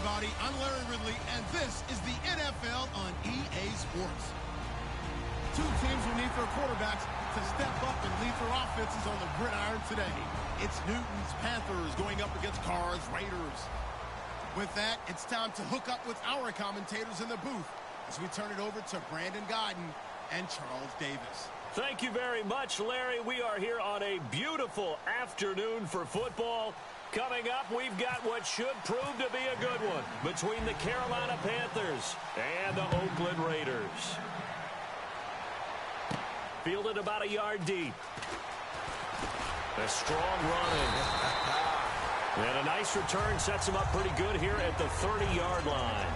everybody. I'm Larry Ridley, and this is the NFL on EA Sports. Two teams will need their quarterbacks to step up and lead their offenses on the gridiron today. It's Newton's Panthers going up against Carr's Raiders. With that, it's time to hook up with our commentators in the booth as we turn it over to Brandon Godden and Charles Davis. Thank you very much, Larry. We are here on a beautiful afternoon for football. Coming up, we've got what should prove to be a good one between the Carolina Panthers and the Oakland Raiders. Fielded about a yard deep. A strong running. And a nice return sets him up pretty good here at the 30-yard line.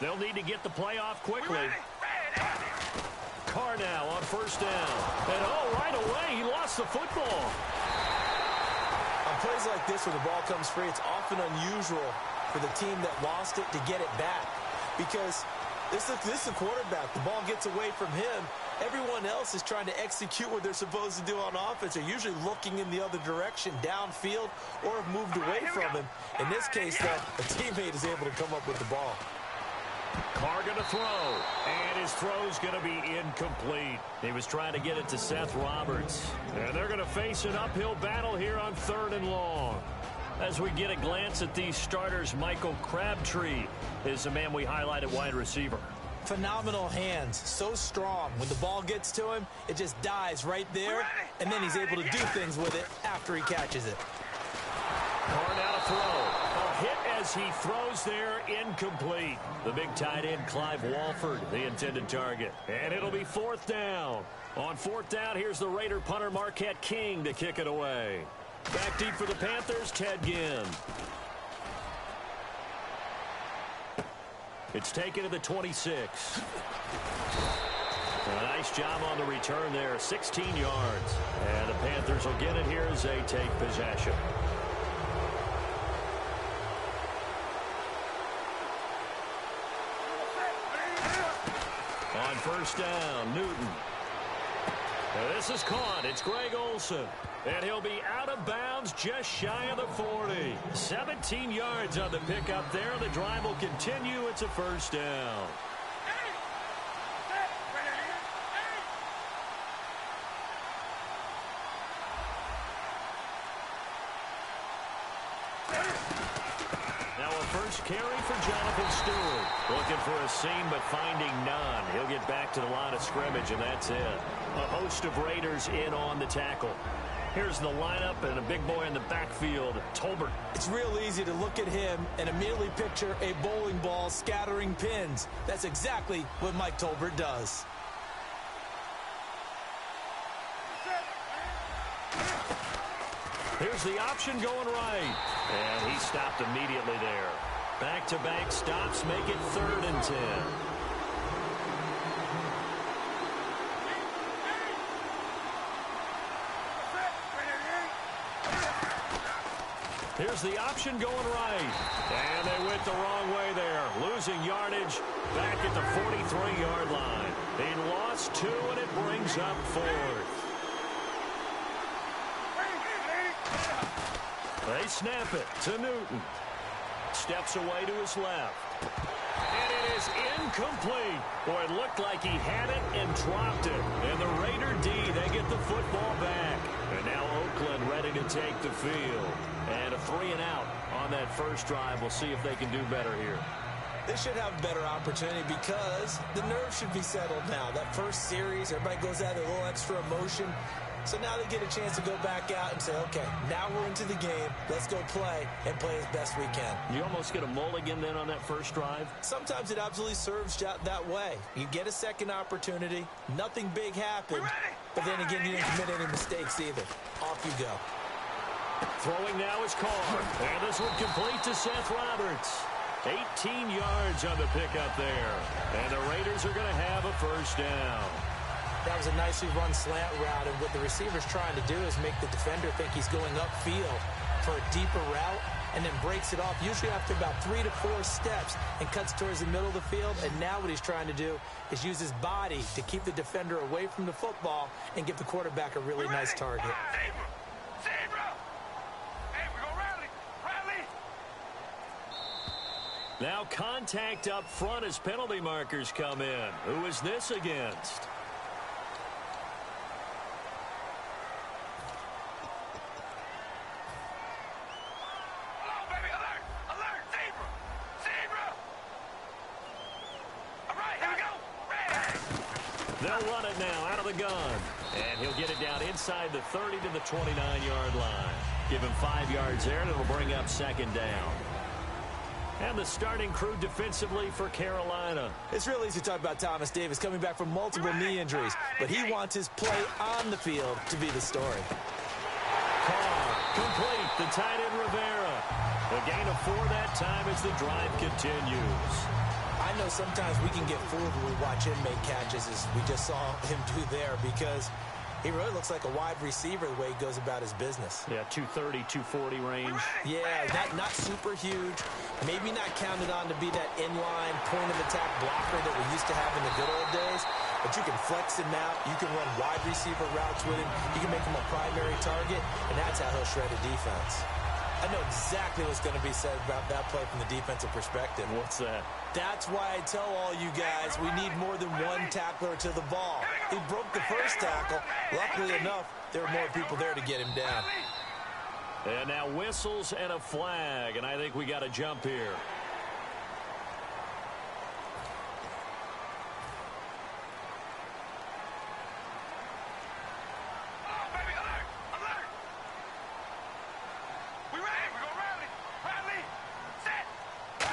They'll need to get the play off quickly. Carr now on first down. And right away, he lost the football. On plays like this where the ball comes free, it's often unusual for the team that lost it to get it back. Because this is the quarterback. The ball gets away from him. Everyone else is trying to execute what they're supposed to do on offense. They're usually looking in the other direction, downfield, or have moved away from him. In this case, though, a teammate is able to come up with the ball. Carr going to throw, and his throw's going to be incomplete. He was trying to get it to Seth Roberts. And they're going to face an uphill battle here on 3rd and long. As we get a glance at these starters, Michael Crabtree is the man we highlight at wide receiver. Phenomenal hands, so strong. When the ball gets to him, it just dies right there, and then he's able to do things with it after he catches it. Carr now to throw. A hit as he throws there, incomplete. The big tight end, Clive Walford, the intended target. And it'll be 4th down. On 4th down, here's the Raider punter, Marquette King, to kick it away. Back deep for the Panthers, Ted Ginn. It's taken to the 26. A nice job on the return there, 16 yards. And the Panthers will get it here as they take possession. On first down, Newton. And this is caught. It's Greg Olsen. And he'll be out of bounds just shy of the 40. 17 yards on the pickup there. The drive will continue. It's a first down. Now a first carry for Jonathan Stewart. Looking for a seam but finding none. He'll get back to the line of scrimmage, and that's it. A host of Raiders in on the tackle. Here's the lineup and a big boy in the backfield, Tolbert. It's real easy to look at him and immediately picture a bowling ball scattering pins. That's exactly what Mike Tolbert does. Here's the option going right. And he stopped immediately there. Back-to-back stops make it 3rd and 10. Here's the option going right. And they went the wrong way there. Losing yardage back at the 43-yard line. They lost 2, and it brings up 4th. They snap it to Newton. Steps away to his left. And it is incomplete. Boy, it looked like he had it and dropped it. And the Raider D, they get the football back. And now Oakland ready to take the field. And a 3-and-out on that first drive. We'll see if they can do better here. They should have a better opportunity because the nerves should be settled now. That first series, everybody goes out with a little extra emotion. So now they get a chance to go back out and say, okay, now we're into the game. Let's go play and play as best we can. You almost get a mulligan then on that first drive? Sometimes it absolutely serves that way. You get a second opportunity. Nothing big happened. But then again, you didn't commit any mistakes either. Off you go. Throwing now is Carr. And this one complete to Seth Roberts. 18 yards on the pickup there. And the Raiders are going to have a first down. That was a nicely run slant route, and what the receiver's trying to do is make the defender think he's going upfield for a deeper route and then breaks it off, usually after about 3 to 4 steps, and cuts towards the middle of the field. And now what he's trying to do is use his body to keep the defender away from the football and give the quarterback a really nice target. Now contact up front as penalty markers come in. Who is this against? They'll run it now out of the gun. And he'll get it down inside the 30 to the 29-yard line. Give him 5 yards there, and it'll bring up second down. And the starting crew defensively for Carolina. It's real easy to talk about Thomas Davis coming back from multiple knee injuries, but he wants his play on the field to be the story. Carr, complete, the tight end Rivera. A gain of 4 that time as the drive continues. I know sometimes we can get fooled when we watch him make catches, as we just saw him do there, because he really looks like a wide receiver the way he goes about his business. Yeah, 230, 240 range. Yeah, not super huge. Maybe not counted on to be that inline point-of-attack blocker that we used to have in the good old days. But you can flex him out. You can run wide receiver routes with him. You can make him a primary target, and that's how he'll shred a defense. I know exactly what's going to be said about that play from the defensive perspective. What's that? That's why I tell all you guys we need more than one tackler to the ball. He broke the first tackle. Luckily enough, there were more people there to get him down. And now whistles and a flag, and I think we got a jump here.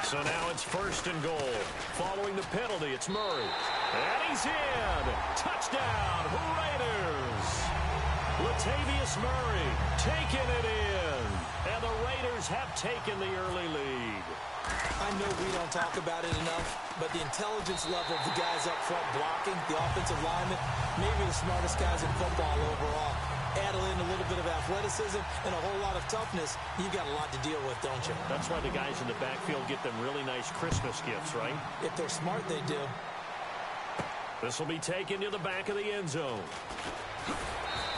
So now it's first and goal. Following the penalty, it's Murray. And he's in. Touchdown, Raiders. Latavius Murray taking it in. And the Raiders have taken the early lead. I know we don't talk about it enough, but the intelligence level of the guys up front blocking, the offensive linemen, maybe the smartest guys in football overall. Add in a little bit of athleticism and a whole lot of toughness, you've got a lot to deal with, don't you? That's why the guys in the backfield get them really nice Christmas gifts, right? If they're smart, they do. This will be taken to the back of the end zone.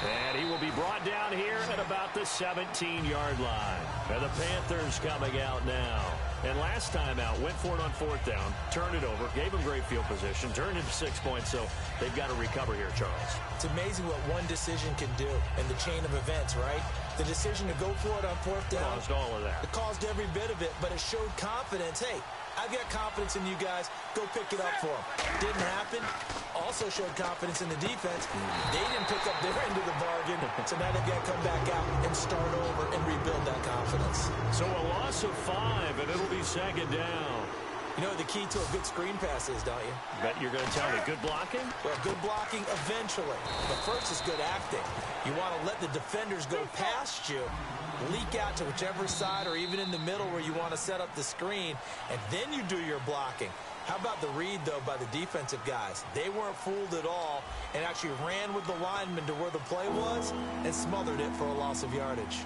And he will be brought down here at about the 17-yard line. And the Panthers coming out now. And last time out, went for it on 4th down, turned it over, gave him great field position, turned it to 6 points, so they've got to recover here, Charles. It's amazing what one decision can do in the chain of events, right? The decision to go for it on 4th down. Caused all of that. It caused every bit of it, but it showed confidence. Hey, I've got confidence in you guys. Go pick it up for them. Didn't happen. Also showed confidence in the defense. They didn't pick up their end of the bargain, so now they've got to come back out and start over and rebuild that confidence. So a loss of 5, and it'll be second down. You know what the key to a good screen pass is, don't you? Bet you're going to tell me good blocking? Well, good blocking eventually. But first is good acting. You want to let the defenders go past you, leak out to whichever side or even in the middle where you want to set up the screen, and then you do your blocking. How about the read, though, by the defensive guys? They weren't fooled at all and actually ran with the lineman to where the play was and smothered it for a loss of yardage.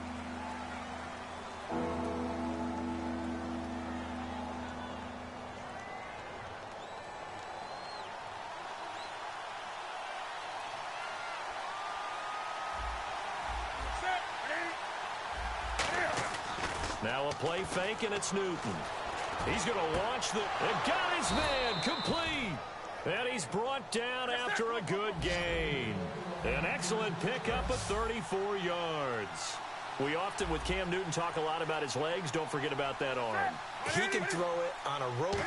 Now a play fake, and it's Newton. He's going to launch and got his man complete. And he's brought down after a good gain. An excellent pickup of 34 yards. We often, with Cam Newton, talk a lot about his legs. Don't forget about that arm. He can throw it on a rope.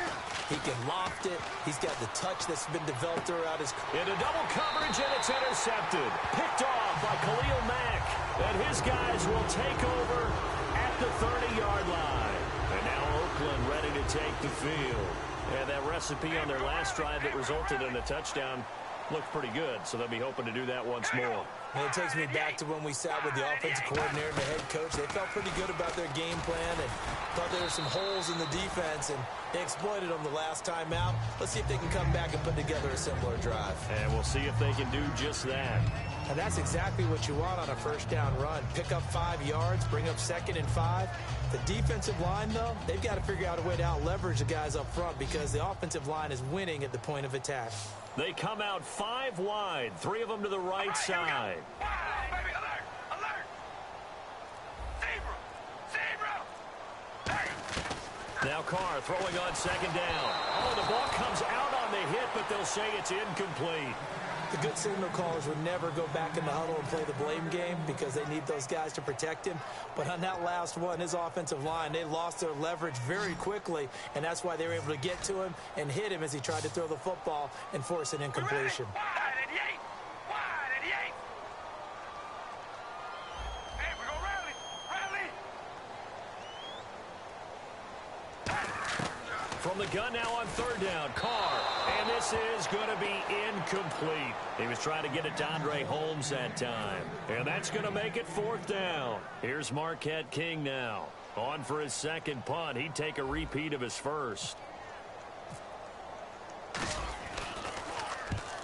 He can loft it. He's got the touch that's been developed throughout his career. Into double coverage, and it's intercepted. Picked off by Khalil Mack. And his guys will take over at the 30-yard line. And now Oakland ready to take the field. And that recipe on their last drive that resulted in a touchdown looked pretty good, so they'll be hoping to do that once more. And it takes me back to when we sat with the offensive coordinator and the head coach. They felt pretty good about their game plan and thought there were some holes in the defense, and they exploited them the last time out. Let's see if they can come back and put together a similar drive. And we'll see if they can do just that. And that's exactly what you want on a first down run. Pick up 5 yards, bring up 2nd and 5. The defensive line, though, they've got to figure out a way to out-leverage the guys up front because the offensive line is winning at the point of attack. They come out 5 wide, 3 of them to the right side. Baby, alert! Alert! Zebra! Now Carr throwing on 2nd down. Oh, the ball comes out on the hit, but they'll say it's incomplete. The good signal callers would never go back in the huddle and play the blame game because they need those guys to protect him. But on that last one, his offensive line, they lost their leverage very quickly, and that's why they were able to get to him and hit him as he tried to throw the football and force an incompletion. Wide 88! Wide 88! Hey, we're going to rally! From the gun now on 3rd down, Carr. And this is going to be incomplete. He was trying to get it to Andre Holmes that time. And that's going to make it 4th down. Here's Marquette King now. On for his 2nd punt. He'd take a repeat of his first.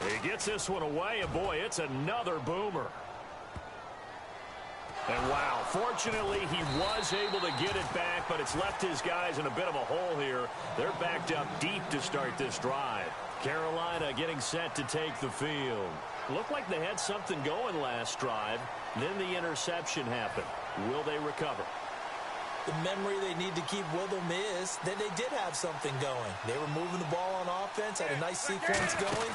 He gets this one away, and boy, it's another boomer. And wow, fortunately, he was able to get it back, but it's left his guys in a bit of a hole here. They're backed up deep to start this drive. Carolina getting set to take the field. Looked like they had something going last drive. Then the interception happened. Will they recover? The memory they need to keep with them is that they did have something going. They were moving the ball on offense, had a nice sequence going.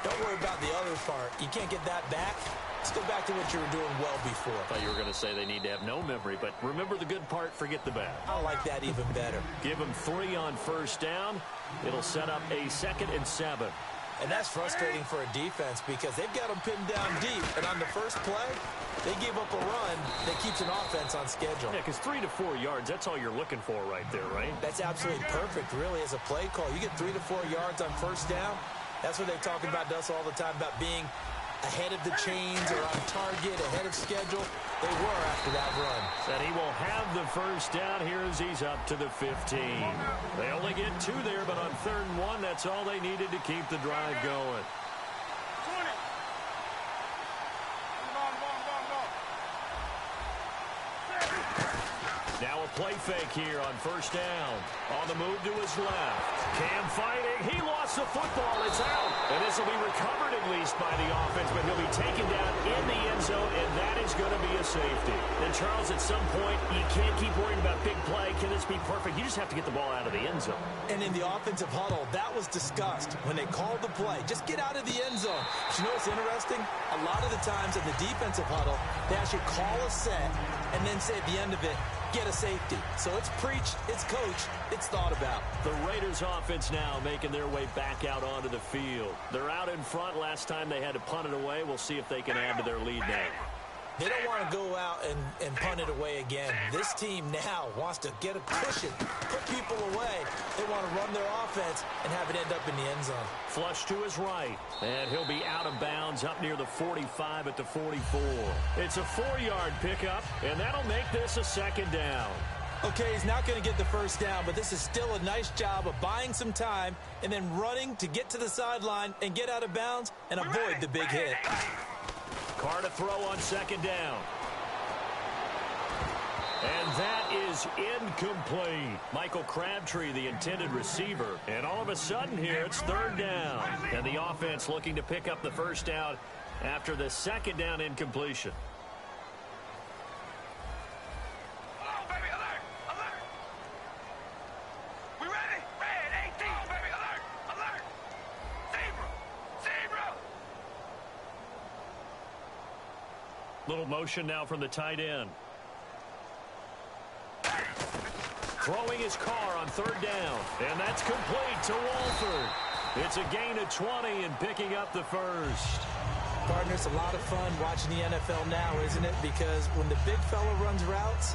Don't worry about the other part. You can't get that back. Let's go back to what you were doing well before. I thought you were going to say they need to have no memory, but remember the good part, forget the bad. I like that even better. Give them 3 on 1st down. It'll set up a 2nd and 7. And that's frustrating for a defense because they've got them pinned down deep. And on the first play, they gave up a run that keeps an offense on schedule. Yeah, because 3 to 4 yards, that's all you're looking for right there, right? That's absolutely perfect, really, as a play call. You get 3 to 4 yards on 1st down. That's what they talk about to us all the time, about being ahead of the chains or on target, ahead of schedule. They were after that run. And he will have the 1st down here as he's up to the 15. They only get 2 there, but on 3rd and 1, that's all they needed to keep the drive going. Now a play fake here on 1st down. On the move to his left. Cam fighting. He lost the football. It's out. And this will be recovered at least by the offense, but he'll be taken down in the end zone, and that is going to be a safety. And, Charles, at some point, you can't keep worrying about big play. Can this be perfect? You just have to get the ball out of the end zone. And in the offensive huddle, that was discussed when they called the play. Just get out of the end zone. But you know what's interesting? A lot of the times in the defensive huddle, they actually call a set and then say at the end of it, get a safety. So it's preached, it's coached, it's thought about. The Raiders offense now making their way back out onto the field. They're out in front. Last time they had to punt it away. We'll see if they can add to their lead now. They don't want to go out and punt it away again. This team now wants to get a cushion, put people away. They want to run their offense and have it end up in the end zone. Flush to his right, and he'll be out of bounds up near the 45 at the 44. It's a 4-yard pickup, and that'll make this a 2nd down. Okay, he's not going to get the 1st down, but this is still a nice job of buying some time and then running to get to the sideline and get out of bounds and avoid the big hit. Carr to throw on 2nd down. And that is incomplete. Michael Crabtree, the intended receiver. And all of a sudden here, it's 3rd down. And the offense looking to pick up the 1st down after the 2nd down incompletion. Oh, baby, alert! Alert! We ready? Red 18, baby, alert! Alert! Zebra! Zebra! Little motion now from the tight end. throwing his car on third down. And that's complete to Walford. It's a gain of 20 and picking up the first. Partner, it's a lot of fun watching the NFL now, isn't it? Because when the big fella runs routes,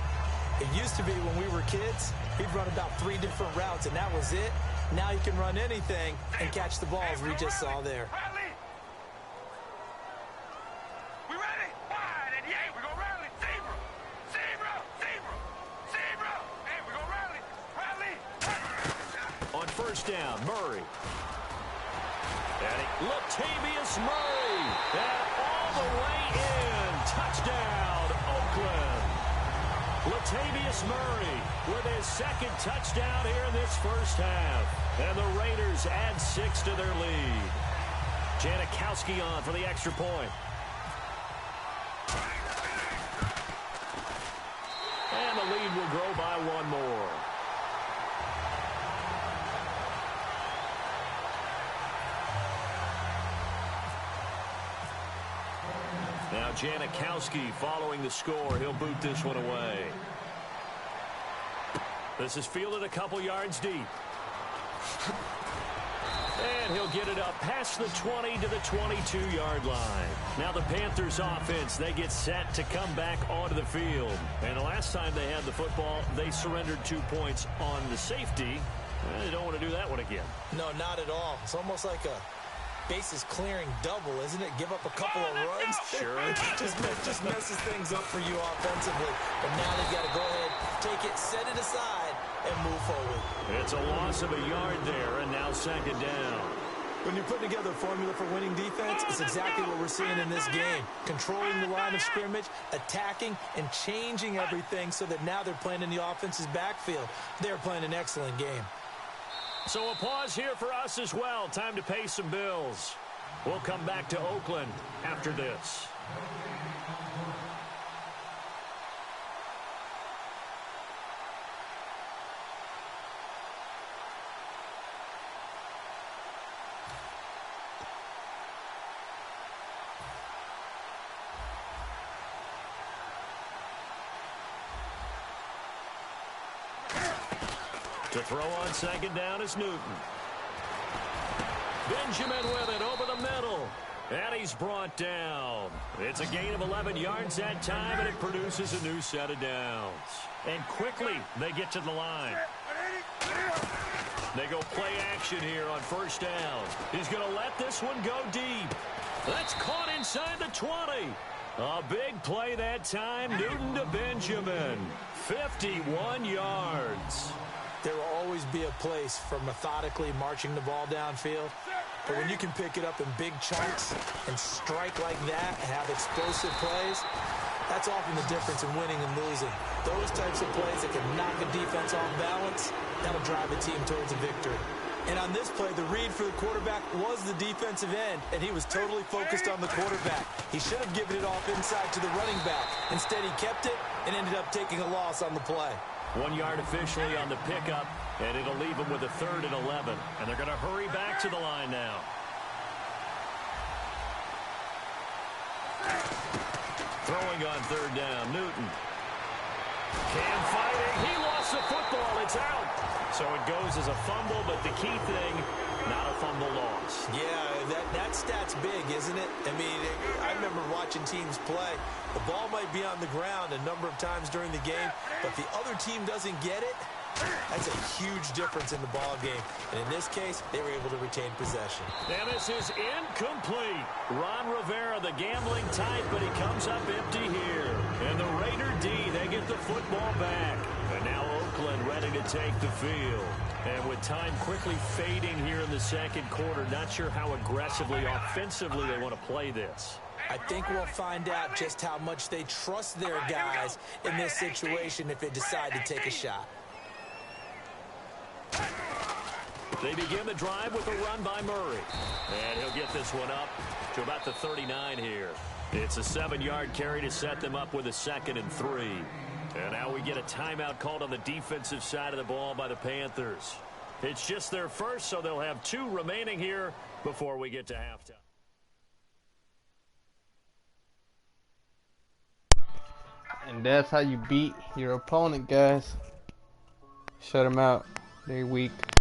it used to be when we were kids, he'd run about 3 different routes, and that was it. Now he can run anything and catch the balls we just saw there. We ready? Wide and yay, we gonna rally. Zebra, zebra, zebra, zebra. Hey, we gonna rally, rally. On first down, Murray. Latavius Murray. And all the way in. Touchdown, Oakland. Latavius Murray with his second touchdown here in this first half. And the Raiders add 6 to their lead. Janikowski on for the extra point. And the lead will grow by 1 more. Now Janikowski following the score. He'll boot this one away. This is fielded a couple yards deep. And he'll get it up past the 20 to the 22-yard line. Now the Panthers offense, they get set to come back onto the field. And the last time they had the football, they surrendered 2 points on the safety. They don't want to do that one again. No, not at all. It's almost like a bases clearing double, isn't it? Give up a couple of runs. Sure. just messes things up for you offensively. But now they've got to go ahead, take it, set it aside, and move forward. It's a loss of a yard there, and now second down. When you're putting together a formula for winning defense, it's exactly what we're seeing in this game. Controlling the line of scrimmage, attacking, and changing everything so that now they're playing in the offense's backfield. They're playing an excellent game. So a pause here for us as well. Time to pay some bills. We'll come back to Oakland after this. To throw on second down is Newton. Benjamin with it over the middle. And he's brought down. It's a gain of 11 yards that time, and it produces a new set of downs. And quickly, they get to the line. They go play action here on first down. He's going to let this one go deep. That's caught inside the 20. A big play that time. Newton to Benjamin. 51 yards. There will always be a place for methodically marching the ball downfield. But when you can pick it up in big chunks and strike like that and have explosive plays, that's often the difference in winning and losing. Those types of plays that can knock a defense off balance, that'll drive a team towards a victory. And on this play, the read for the quarterback was the defensive end, and he was totally focused on the quarterback. He should have given it off inside to the running back. Instead, he kept it and ended up taking a loss on the play. 1 yard officially on the pickup, and it'll leave them with a 3rd and 11. And they're going to hurry back to the line now. Throwing on 3rd down, Newton. Cam fighting. He lost the football. It's out. So it goes as a fumble, but the key thing, not a fumble loss. Yeah, that stat's big, isn't it? I mean, I remember watching teams play. The ball might be on the ground a number of times during the game, but the other team doesn't get it. That's a huge difference in the ball game. And in this case, they were able to retain possession. And this is incomplete. Ron Rivera, the gambling type, but he comes up empty here. And the Raider D, they get the football back. And now Oakland ready to take the field. And with time quickly fading here in the second quarter, not sure how aggressively, offensively they want to play this. I think we'll find out just how much they trust their guys in this situation if they decide to take a shot. They begin the drive with a run by Murray. And he'll get this one up to about the 39 here. It's a 7-yard carry to set them up with a 2nd and 3. And now we get a timeout called on the defensive side of the ball by the Panthers. It's just their first, so they'll have 2 remaining here before we get to halftime. And that's how you beat your opponent, guys. Shut them out. They're weak.